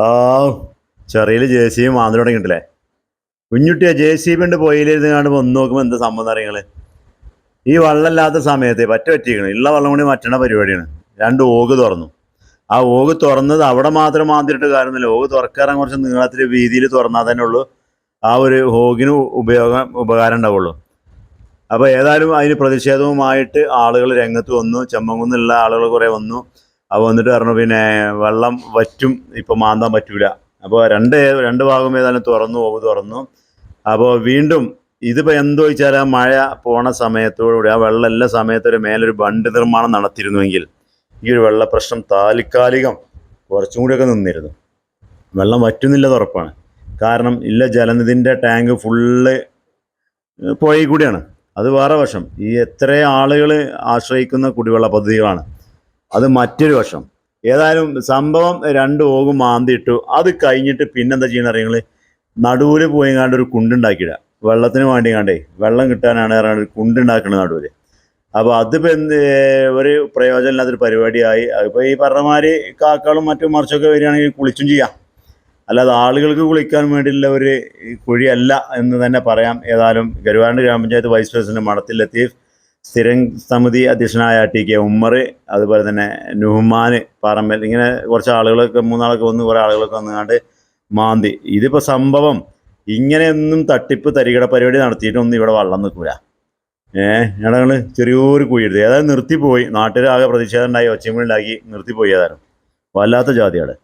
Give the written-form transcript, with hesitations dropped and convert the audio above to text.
ആ ചെറിയിൽ J C B മാന്തി തുടങ്ങിയിട്ടില്ലേ? കുഞ്ഞുട്ടിയെ J C B ഉണ്ട് പോയിലിരുന്ന് കാണുമ്പോൾ ഒന്ന് നോക്കുമ്പോൾ എന്താ സംഭവം അറിയങ്ങള്. ഈ വെള്ളമില്ലാത്ത സമയത്ത് പറ്റിക്കണം ഉള്ള വെള്ളം കൂടി മറ്റണ പരിപാടിയാണ്. രണ്ട് ഓഗ് തുറന്നു. ആ ഓഗ് തുറന്നത് അവിടെ മാത്രം മാന്തിയിട്ട് കാര്യമൊന്നുമില്ല. ഓഗ് തുറക്കാറാൻ കുറച്ച് നീളത്തിൽ വീതിയിൽ തുറന്നാൽ തന്നെ ഉള്ളൂ ആ ഒരു ഹോഗിന് ഉപകാരം ഉണ്ടാവുള്ളൂ. അപ്പോൾ ഏതായാലും അതിന് പ്രതിഷേധവുമായിട്ട് ആളുകൾ രംഗത്ത് വന്നു. ചെമ്മങ്കുന്നുള്ള ആളുകൾ കുറേ വന്നു. അപ്പോൾ വന്നിട്ട് പറഞ്ഞു പിന്നെ വെള്ളം വറ്റും, ഇപ്പം മാന്താൻ പറ്റൂല. അപ്പോൾ രണ്ട് ഭാഗം ഏതായാലും തുറന്നു, ഓവ് തുറന്നു. അപ്പോൾ വീണ്ടും ഇതിപ്പോൾ എന്തോ വെച്ചാൽ ആ മഴ പോണ സമയത്തോടുകൂടി ആ വെള്ളം എല്ലാ സമയത്തൊരു മേലൊരു ബണ്ട് നിർമ്മാണം നടത്തിയിരുന്നുവെങ്കിൽ ഈ ഒരു വെള്ള പ്രശ്നം താൽക്കാലികം കുറച്ചും കൂടിയൊക്കെ നിന്നിരുന്നു. വെള്ളം വറ്റുന്നില്ലത് ഉറപ്പാണ്. കാരണം ഇല്ല, ജലനിധിൻ്റെ ടാങ്ക് ഫുള്ള് പുഴയിൽ കൂടിയാണ്. അത് വേറെ വശം. ഈ എത്ര ആളുകൾ ആശ്രയിക്കുന്ന കുടിവെള്ള പദ്ധതികളാണ്. അത് മറ്റൊരു വശം. ഏതായാലും സംഭവം രണ്ട് ഓകും മാന്തിയിട്ടു. അത് കഴിഞ്ഞിട്ട് പിന്നെന്താ ചെയ്യണ അറിയങ്ങൾ, നടുവിൽ പോയിങ്ങാണ്ട് ഒരു കുണ്ടുണ്ടാക്കിയിടുക. വെള്ളത്തിന് വേണ്ടിങ്ങാണ്ടേ, വെള്ളം കിട്ടാനാണ് പറഞ്ഞാൽ ഒരു കുണ്ടുണ്ടാക്കുന്നത് നടുവിൽ. അപ്പോൾ അതിപ്പോൾ ഒരു പ്രയോജനമില്ലാത്തൊരു പരിപാടിയായി. അതിപ്പോൾ ഈ പറഞ്ഞമാതിരി കാക്കകളും മറ്റും മറിച്ചൊക്കെ വരികയാണെങ്കിൽ കുളിച്ചും ചെയ്യാം. അല്ലാതെ ആളുകൾക്ക് കുളിക്കാൻ വേണ്ടിയുള്ള ഒരു കുഴിയല്ല എന്ന് തന്നെ പറയാം. ഏതായാലും കരുവാരണ്ട് ഗ്രാമപഞ്ചായത്ത് വൈസ് പ്രസിഡന്റ് മഠത്തിൽ ലത്തീഫ്, സ്ഥിരം സമിതി അധ്യക്ഷനായ ടി കെ ഉമ്മർ, അതുപോലെ തന്നെ നുഹ്മാൻ പറമ്പൽ, ഇങ്ങനെ കുറച്ച് ആളുകളൊക്കെ മൂന്നാളൊക്കെ വന്ന് കുറേ ആളുകളൊക്കെ വന്നുകൊണ്ട് മാന്തി. ഇതിപ്പോൾ സംഭവം ഇങ്ങനെയൊന്നും തട്ടിപ്പ് തരികിട പരിപാടി നടത്തിയിട്ടൊന്നും ഇവിടെ വെള്ളം നിൽക്കില്ല. ഞങ്ങൾ ചെറിയൊരു കുഴിയെടുത്ത് ഏതായാലും നിർത്തിപ്പോയി. നാട്ടിലാകെ പ്രതിഷേധം ഉണ്ടായി, ഒച്ചയുമുണ്ടാക്കി നിർത്തിപ്പോയി. ഏതായാലും വല്ലാത്ത ജാതിയാണ്.